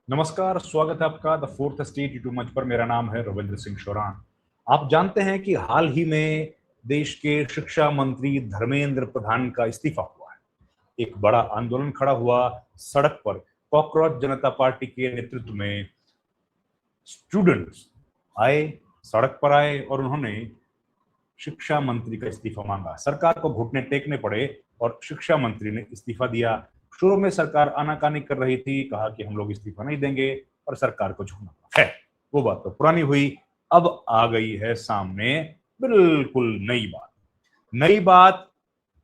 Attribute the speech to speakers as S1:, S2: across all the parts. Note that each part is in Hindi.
S1: नमस्कार, स्वागत है आपका द फोर्थ स्टेट यूट्यूब मंच पर। मेरा नाम है रविंद्र सिंह शोरान। आप जानते हैं कि हाल ही में देश के शिक्षा मंत्री धर्मेंद्र प्रधान का इस्तीफा हुआ है। एक बड़ा आंदोलन खड़ा हुआ सड़क पर। कॉकरोच जनता पार्टी के नेतृत्व में स्टूडेंट्स आए, सड़क पर आए और उन्होंने शिक्षा मंत्री का इस्तीफा मांगा। सरकार को घुटने टेकने पड़े और शिक्षा मंत्री ने इस्तीफा दिया। शुरू में सरकार आनाकानी कर रही थी, कहा कि हम लोग इस्तीफा नहीं देंगे और सरकार को झुकना है। वो बात तो पुरानी हुई। अब आ गई है सामने बिल्कुल नई बात। नई बात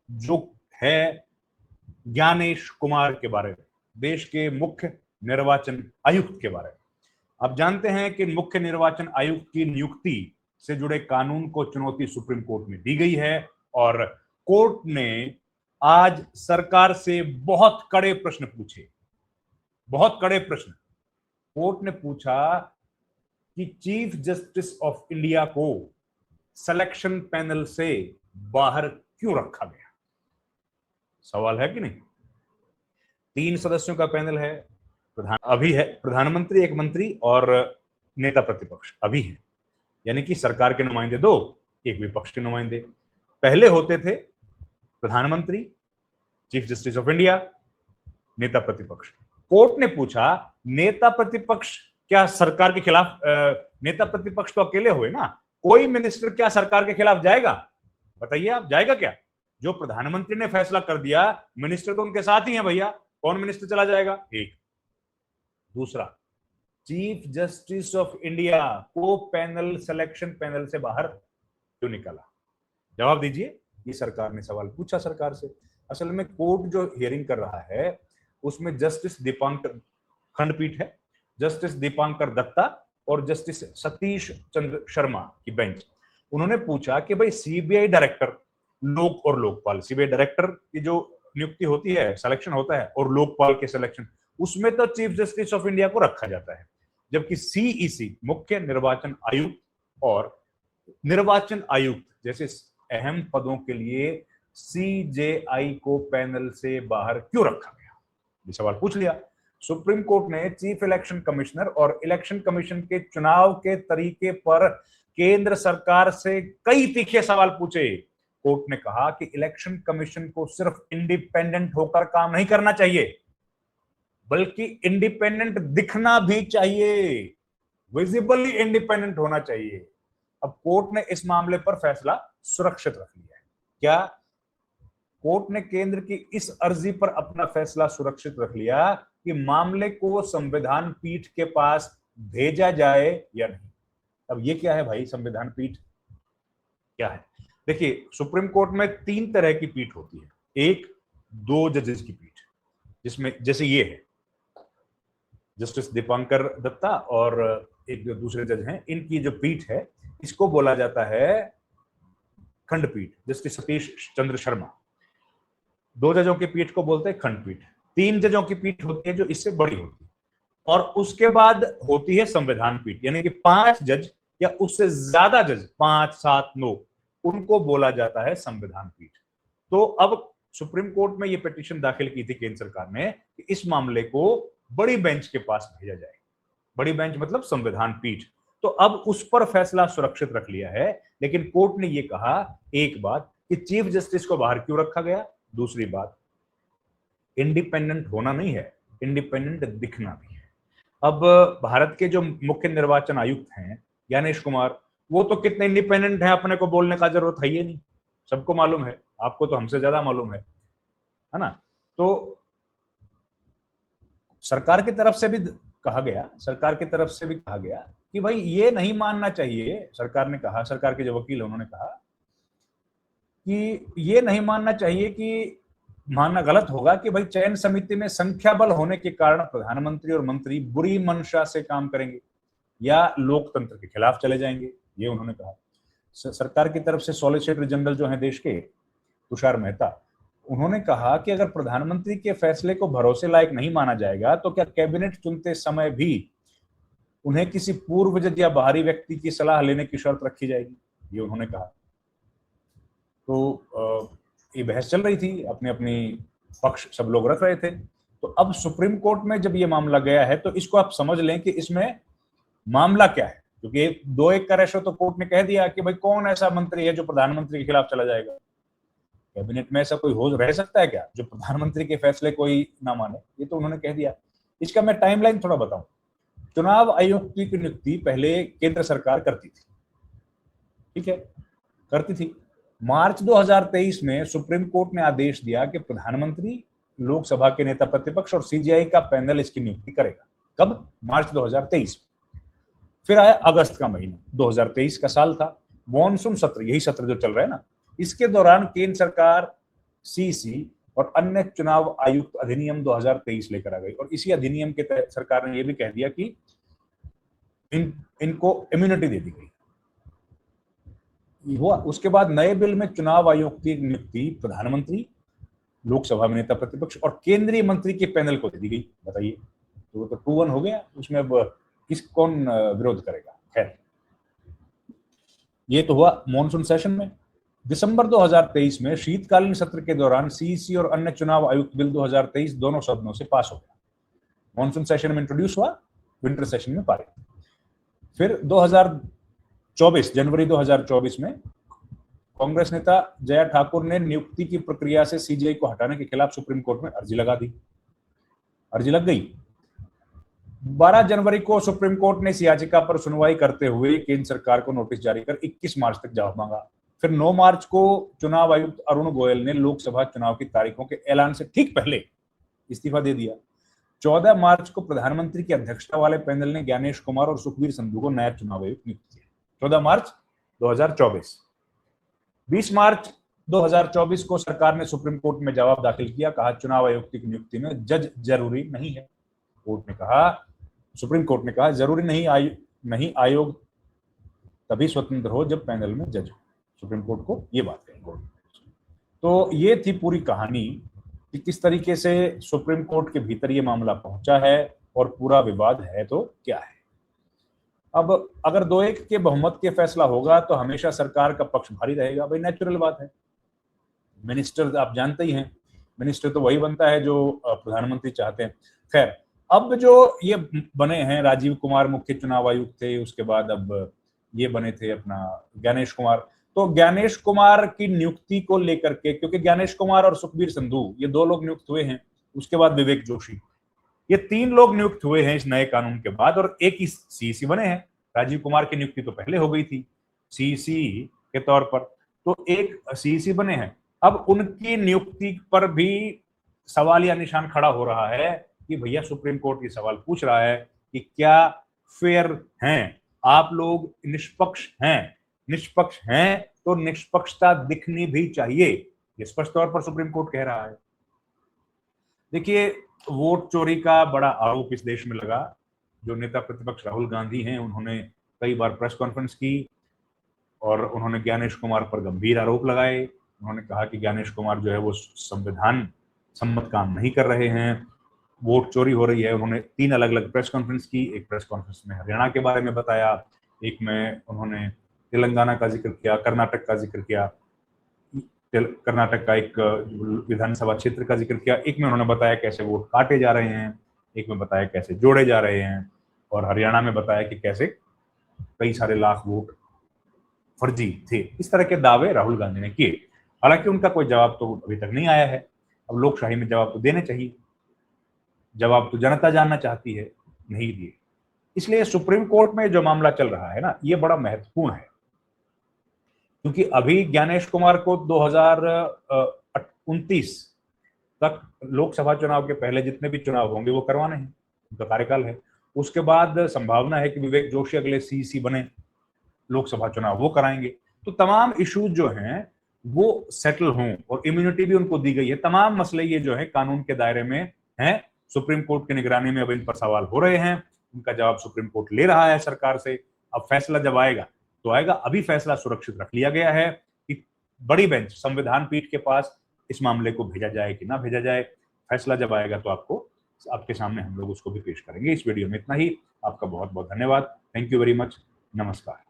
S1: जो है ज्ञानेश कुमार के बारे में, देश के मुख्य निर्वाचन आयुक्त के बारे में। आप जानते हैं कि मुख्य निर्वाचन आयुक्त की नियुक्ति से जुड़े कानून को चुनौती सुप्रीम कोर्ट में दी गई है और कोर्ट ने आज सरकार से बहुत कड़े प्रश्न पूछे। बहुत कड़े प्रश्न कोर्ट ने पूछा कि चीफ जस्टिस ऑफ इंडिया को सिलेक्शन पैनल से बाहर क्यों रखा गया। सवाल है कि नहीं। 3 सदस्यों का पैनल है। अभी है प्रधानमंत्री, एक मंत्री और नेता प्रतिपक्ष अभी है, यानी कि सरकार के नुमाइंदे 2, एक विपक्ष के नुमाइंदे। पहले होते थे प्रधानमंत्री, चीफ जस्टिस ऑफ इंडिया, नेता प्रतिपक्ष। कोर्ट ने पूछा नेता प्रतिपक्ष क्या सरकार के खिलाफ, नेता प्रतिपक्ष तो अकेले हुए ना, कोई मिनिस्टर क्या सरकार के खिलाफ जाएगा? बताइए आप, जाएगा क्या? जो प्रधानमंत्री ने फैसला कर दिया, मिनिस्टर तो उनके साथ ही हैं भैया, कौन मिनिस्टर चला जाएगा? एक। दूसरा, चीफ जस्टिस ऑफ इंडिया को पैनल, सिलेक्शन पैनल से बाहर क्यों निकाला? जवाब दीजिए। ये सरकार ने सवाल पूछा सरकार से। असल में कोर्ट जो हियरिंग कर रहा है उसमें जस्टिस दीपांकर, खंडपीठ है, जस्टिस दीपांकर दत्ता और जस्टिस सतीश चंद्र शर्मा की बेंच। उन्होंने पूछा कि भाई सीबीआई डायरेक्टर, लोक और लोकपाल, सीबीआई डायरेक्टर की जो नियुक्ति होती है, सिलेक्शन होता है, और लोकपाल के सिलेक्शन, उसमें तो चीफ जस्टिस ऑफ इंडिया को रखा जाता है, जबकि सीईसी, मुख्य निर्वाचन आयुक्त और निर्वाचन आयुक्त जैसे अहम पदों के लिए सीजेआई को पैनल से बाहर क्यों रखा गया? ये सवाल पूछ लिया। सुप्रीम कोर्ट ने चीफ इलेक्शन कमिश्नर और इलेक्शन कमीशन के चुनाव के तरीके पर केंद्र सरकार से कई तीखे सवाल पूछे। कोर्ट ने कहा कि इलेक्शन कमीशन को सिर्फ इंडिपेंडेंट होकर काम नहीं करना चाहिए, बल्कि इंडिपेंडेंट दिखना भी चाहिए, विजिबली इंडिपेंडेंट होना चाहिए। अब कोर्ट ने इस मामले पर फैसला सुरक्षित रख लिया है। क्या कोर्ट ने केंद्र की इस अर्जी पर अपना फैसला सुरक्षित रख लिया कि मामले को संविधान पीठ के पास भेजा जाए या नहीं? अब ये क्या है भाई, संविधान पीठ क्या है? देखिए, सुप्रीम कोर्ट में 3 तरह की पीठ होती है। एक, 2 जजेस की पीठ, जिसमें जैसे ये है जस्टिस दीपांकर दत्ता और एक जो दूसरे जज हैं, इनकी जो पीठ है इसको बोला जाता है खंडपीठ, जस्टिस सतीश चंद्र शर्मा। 2 जजों की पीठ को बोलते हैं खंडपीठ। 3 जजों की पीठ होती है जो इससे बड़ी होती है, और उसके बाद होती है संविधान पीठ, यानी कि 5 जज या उससे ज्यादा जज, 5, 7, 9, उनको बोला जाता है संविधान पीठ। तो अब सुप्रीम कोर्ट में यह पिटीशन दाखिल की थी केंद्र सरकार ने कि इस मामले को बड़ी बेंच के पास भेजा जाए। बड़ी बेंच मतलब संविधान पीठ। तो अब उस पर फैसला सुरक्षित रख लिया है, लेकिन कोर्ट ने यह कहा, एक बात कि चीफ जस्टिस को बाहर क्यों रखा गया, दूसरी बात इंडिपेंडेंट होना नहीं है, इंडिपेंडेंट दिखना भी है। अब भारत के जो मुख्य निर्वाचन आयुक्त हैं ज्ञानेश कुमार, वो तो कितने इंडिपेंडेंट हैं अपने को बोलने का जरूरत है ही नहीं, सबको मालूम है, आपको तो हमसे ज्यादा मालूम है ना। तो सरकार की तरफ से भी कहा गया कि भाई ये नहीं मानना चाहिए। सरकार ने कहा, सरकार के जो वकील उन्होंने कहा कि ये नहीं मानना चाहिए, कि मानना गलत होगा कि भाई चयन समिति में संख्या बल होने के कारण प्रधानमंत्री और मंत्री बुरी मंशा से काम करेंगे या लोकतंत्र के खिलाफ चले जाएंगे, ये उन्होंने कहा। सरकार की तरफ से सॉलिसिटर जनरल जो है देश के, तुषार मेहता, उन्होंने कहा कि अगर प्रधानमंत्री के फैसले को भरोसे लायक नहीं माना जाएगा तो क्या कैबिनेट चुनते समय भी उन्हें किसी पूर्व जज या बाहरी व्यक्ति की सलाह लेने की शर्त रखी जाएगी, ये उन्होंने कहा। तो ये बहस चल रही थी, अपने अपनी पक्ष सब लोग रख रहे थे। तो अब सुप्रीम कोर्ट में जब ये मामला गया है तो इसको आप समझ लें कि इसमें मामला क्या है, क्योंकि 2-1 का रेशो तो कोर्ट ने कह दिया कि भाई कौन ऐसा मंत्री है जो प्रधानमंत्री के खिलाफ चला जाएगा। कैबिनेट में ऐसा कोई हो रह सकता है क्या जो प्रधानमंत्री के फैसले कोई ना माने? ये तो उन्होंने कह दिया। इसका मैं टाइमलाइन थोड़ा बताऊं। चुनाव आयोग की नियुक्ति पहले केंद्र सरकार करती थी, ठीक है, करती थी। मार्च 2023 में सुप्रीम कोर्ट ने आदेश दिया कि प्रधानमंत्री, लोकसभा के नेता प्रतिपक्ष और सीजीआई का पैनल इसकी नियुक्ति करेगा। कब? मार्च 2023। फिर आया अगस्त का महीना, 2023 का साल था, मॉनसून सत्र, यही सत्र जो चल रहा है ना, इसके दौरान केंद्र सरकार सीसी और अन्य चुनाव आयुक्त अधिनियम 2023 लेकर आ गई और इसी अधिनियम के तहत सरकार ने यह भी कह दिया कि इनको इम्यूनिटी दे दी गई हुआ। उसके बाद नए बिल में चुनाव आयोग की नियुक्ति प्रधानमंत्री, लोकसभा में नेता प्रतिपक्ष और केंद्रीय मंत्री के पैनल को दे दी गई। बताइए, तो 2-1 हो गया, उसमें अब कौन विरोध करेगा? खैर, ये तो हुआ मॉनसून सेशन में। दिसंबर 2023 में शीतकालीन सत्र के दौरान सीईसी और अन्य चुनाव आयुक्त बिल 2023 दोनों सदनों से पास हो गया। मॉनसून सेशन में इंट्रोड्यूस हुआ, विंटर सेशन में पारित। फिर 2024 जनवरी 2024 में कांग्रेस नेता जया ठाकुर ने नियुक्ति की प्रक्रिया से सीजीआई को हटाने के खिलाफ सुप्रीम कोर्ट में अर्जी लगा दी। अर्जी लग गई। 12 जनवरी को सुप्रीम कोर्ट ने इस याचिका पर सुनवाई करते हुए केंद्र सरकार को नोटिस जारी कर 21 मार्च तक जवाब मांगा। फिर 9 मार्च को चुनाव आयुक्त अरुण गोयल ने लोकसभा चुनाव की तारीखों के ऐलान से ठीक पहले इस्तीफा दे दिया। 14 मार्च को प्रधानमंत्री की अध्यक्षता वाले पैनल ने ज्ञानेश कुमार और सुखबीर संधू को नया चुनाव आयुक्त नियुक्त किया। 14 मार्च 2024। 20 मार्च 2024 को सरकार ने सुप्रीम कोर्ट में जवाब दाखिल किया। कहा चुनाव आयुक्त की नियुक्ति में जज जरूरी नहीं है। कोर्ट ने कहा, सुप्रीम कोर्ट ने कहा जरूरी नहीं आयोग तभी स्वतंत्र हो जब पैनल में जज हो। सुप्रीम कोर्ट को ये बात कही कोर्ट। तो ये थी पूरी कहानी कि किस तरीके से सुप्रीम कोर्ट के भीतर ये मामला पहुंचा है और पूरा विवाद है तो क्या है। अब अगर 2-1 के बहुमत के फैसला होगा तो हमेशा सरकार का पक्ष भारी रहेगा, भाई नेचुरल बात है। मिनिस्टर आप जानते ही हैं, मिनिस्टर तो वही बनता है जो प्रधानमंत्री चाहते हैं। खैर, अब जो ये बने हैं, राजीव कुमार मुख्य चुनाव आयुक्त थे, उसके बाद अब ये बने थे अपना ज्ञानेश कुमार। तो ज्ञानेश कुमार की नियुक्ति को लेकर के, क्योंकि ज्ञानेश कुमार और सुखबीर संधू ये 2 लोग नियुक्त हुए हैं, उसके बाद विवेक जोशी, ये 3 लोग नियुक्त हुए हैं इस नए कानून के बाद और एक ही सीईसी बने हैं। राजीव कुमार की नियुक्ति तो पहले हो गई थी सीईसी के तौर पर, तो एक सीईसी बने हैं। अब उनकी नियुक्ति पर भी सवालिया निशान खड़ा हो रहा है कि भैया सुप्रीम कोर्ट ये सवाल पूछ रहा है कि क्या फेयर हैं आप लोग, निष्पक्ष हैं तो निष्पक्षता दिखनी भी चाहिए, ये स्पष्ट तौर पर सुप्रीम कोर्ट कह रहा है। देखिए, वोट चोरी का बड़ा आरोप इस देश में लगा। जो नेता प्रतिपक्ष राहुल गांधी हैं, उन्होंने कई बार प्रेस कॉन्फ्रेंस की और उन्होंने ज्ञानेश कुमार पर गंभीर आरोप लगाए। उन्होंने कहा कि ज्ञानेश कुमार जो है वो संविधान सम्मत काम नहीं कर रहे हैं, वोट चोरी हो रही है। उन्होंने 3 अलग अलग प्रेस कॉन्फ्रेंस की। एक प्रेस कॉन्फ्रेंस में हरियाणा के बारे में बताया, एक में उन्होंने तेलंगाना का जिक्र किया, कर्नाटक का जिक्र किया, कर्नाटक का एक विधानसभा क्षेत्र का जिक्र किया, एक में उन्होंने बताया कैसे वोट काटे जा रहे हैं, एक में बताया कैसे जोड़े जा रहे हैं, और हरियाणा में बताया कि कैसे कई सारे लाख वोट फर्जी थे। इस तरह के दावे राहुल गांधी ने किए। हालांकि उनका कोई जवाब तो अभी तक नहीं आया है। अब लोकशाही में जवाब तो देने चाहिए, जवाब तो जनता जानना चाहती है, नहीं दिए। इसलिए सुप्रीम कोर्ट में जो मामला चल रहा है ना, ये बड़ा महत्वपूर्ण है, क्योंकि अभी ज्ञानेश कुमार को 2029 तक लोकसभा चुनाव के पहले जितने भी चुनाव होंगे वो करवाने हैं, उनका कार्यकाल है। उसके बाद संभावना है कि विवेक जोशी अगले सीईसी बने, लोकसभा चुनाव वो कराएंगे। तो तमाम इश्यूज जो हैं वो सेटल हों और इम्यूनिटी भी उनको दी गई है। तमाम मसले ये जो है कानून के दायरे में हैं। सुप्रीम कोर्ट की निगरानी में अब इन पर सवाल हो रहे हैं, उनका जवाब सुप्रीम कोर्ट ले रहा है सरकार से। अब फैसला जब आएगा तो आएगा। अभी फैसला सुरक्षित रख लिया गया है कि बड़ी बेंच संविधान पीठ के पास इस मामले को भेजा जाए कि ना भेजा जाए। फैसला जब आएगा तो आपके सामने हम लोग उसको भी पेश करेंगे। इस वीडियो में इतना ही। आपका बहुत बहुत धन्यवाद। Thank you very much. नमस्कार।